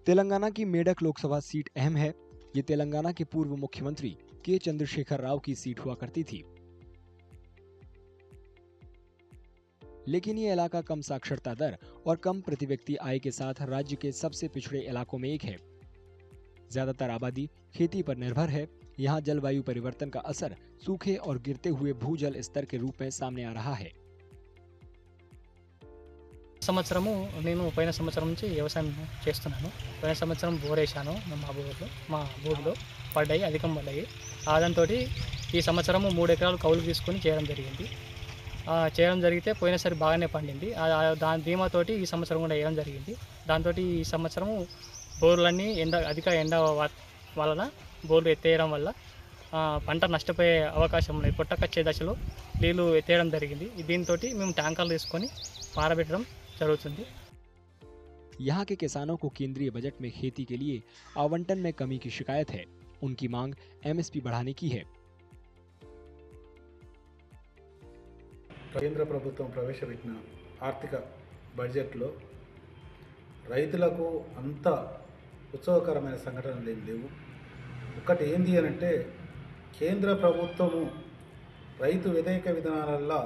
तेलंगाना की मेडक लोकसभा सीट अहम है। ये तेलंगाना के पूर्व मुख्यमंत्री के चंद्रशेखर राव की सीट हुआ करती थी, लेकिन ये इलाका कम साक्षरता दर और कम प्रति व्यक्ति आय के साथ राज्य के सबसे पिछड़े इलाकों में एक है। ज्यादातर आबादी खेती पर निर्भर है। यहाँ जलवायु परिवर्तन का असर सूखे और गिरते हुए भूजल स्तर के रूप में सामने आ रहा है। సంవత్సరము నేను పోయిన సంవత్సరం నుంచి వ్యవసాయం చేస్తున్నాను. పోయిన సంవత్సరం బోరేశాను మా భూమిలో పడ్డాయి, అధికం పడ్డాయి. దాంతోటి ఈ సంవత్సరము 3 ఎకరాలు కౌలు తీసుకొని చేయడం జరిగింది. చేయడం జరిగితే పోయినసారి బాగానే పండింది. దాని ధీమాతోటి ఈ సంవత్సరం కూడా వేయడం జరిగింది. దాంతోటి ఈ సంవత్సరము బోర్లన్నీ అధిక ఎండ వలన బోర్లు ఎత్తేయడం వల్ల పంట నష్టపోయే అవకాశం ఉన్నాయి. పొట్టకచ్చే దశలో నీళ్లు ఎత్తేయడం జరిగింది. దీంతోటి మేము ట్యాంకర్లు తీసుకొని పారబెట్టడం जरूरत। यहाँ के किसानों को केंद्रीय बजट में खेती के लिए आवंटन में कमी की शिकायत है। उनकी मांग एमएसपी बढ़ाने की है। కేంద్ర ప్రభుత్వం ప్రవేశపెట్టిన ఆర్థిక బడ్జెట్లో రైతులకు అంత ఉత్సవకరమైన సంఘటనలు ఏం లేవు. ఒకటి ఏంది అంటే కేంద్ర ప్రభుత్వము రైతు వ్యతిరేక విధానాలల్లో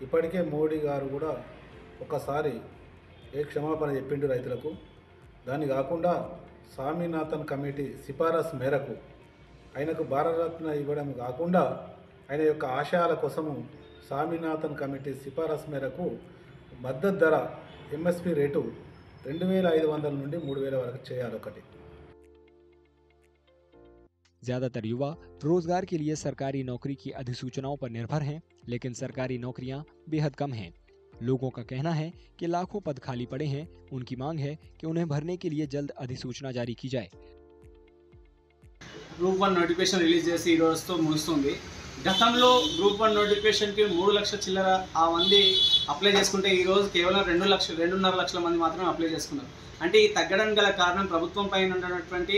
ఇప్పటికే మోడీ గారు కూడా ఒకసారి క్షమాపణ చెప్పిండు రైతులకు. దాన్ని కాకుండా స్వామినాథన్ కమిటీ సిఫారసు మేరకు ఆయనకు భారతరత్న ఇవ్వడం కాకుండా ఆయన యొక్క ఆశయాల కోసము స్వామినాథన్ కమిటీ సిఫారసు మేరకు మద్దతు ధర ఎంఎస్పి రేటు 2500 నుండి 3000 వరకు చేయాలి. ఒకటి ज्यादातर युवा रोजगार के लिए सरकारी नौकरी की अधिसूचनाओं पर निर्भर हैं, लेकिन सरकारी नौकरियां बेहद कम हैं। लोगों का कहना है कि लाखों पद खाली पड़े हैं। उनकी मांग है कि उन्हें भरने के लिए जल्द अधिसूचना जारी की जाए। గ్రూప్ 1 నోటిఫికేషన్ రిలీజ్ చేసి ఈ రోజుతో ముగుస్తుంది. గతంలో గ్రూప్ 1 నోటిఫికేషన్కి 3 లక్షల చిల్లర మంది అప్లై చేసుకుంటే ఈ రోజు కేవలం 2.5 లక్షల మంది మాత్రమే అప్లై చేసుకున్నారు. అంటే ఈ తగ్గడానికి గల కారణం ప్రభుత్వం పైన ఉన్నటువంటి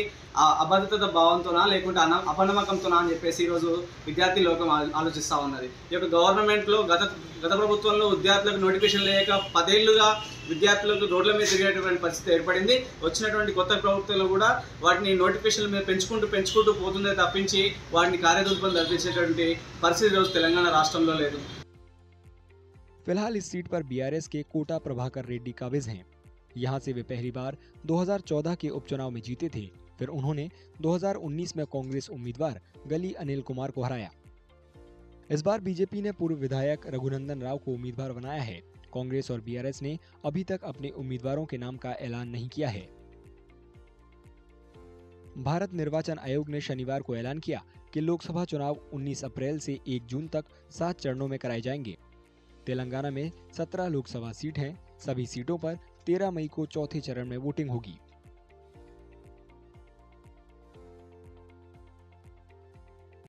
అభద్రత భావంతోనా లేకుంటే అపనమ్మకంతోనా అని చెప్పేసి ఈరోజు విద్యార్థి లోకం ఆలోచిస్తూ ఉన్నది. ఈ యొక్క గవర్నమెంట్లో గత ప్రభుత్వంలో విద్యార్థులకు నోటిఫికేషన్ లేక 10 ఏళ్లుగా విద్యార్థులకు రోడ్ల మీద తిరిగేటువంటి పరిస్థితి ఏర్పడింది. వచ్చినటువంటి కొత్త ప్రభుత్వంలో కూడా వాటిని నోటిఫికేషన్ల మీద పెంచుకుంటూ పోతుందే తప్పించి వాటిని కార్యరూపం కల్పించేటువంటి పరిస్థితి ఈరోజు తెలంగాణ రాష్ట్రంలో లేదు. फिलहाल इस सीट पर बीआरएस के कोटा प्रभाकर रेड्डी काबिज हैं। यहाँ से वे पहली बार 2014 के उपचुनाव में जीते थे। फिर उन्होंने 2019 में कांग्रेस उम्मीदवार गली अनिल कुमार को हराया। इस बार बीजेपी ने पूर्व विधायक रघुनंदन राव को उम्मीदवार बनाया है। कांग्रेस और बीआरएस ने अभी तक अपने उम्मीदवारों के नाम का ऐलान नहीं किया है। भारत निर्वाचन आयोग ने शनिवार को ऐलान किया कि लोकसभा चुनाव 19 अप्रैल से 1 जून तक 7 चरणों में कराए जाएंगे। तेलंगाना में 17 लोकसभा सीट हैं। सभी सीटों पर 13 मई को चौथे चरण में वोटिंग होगी।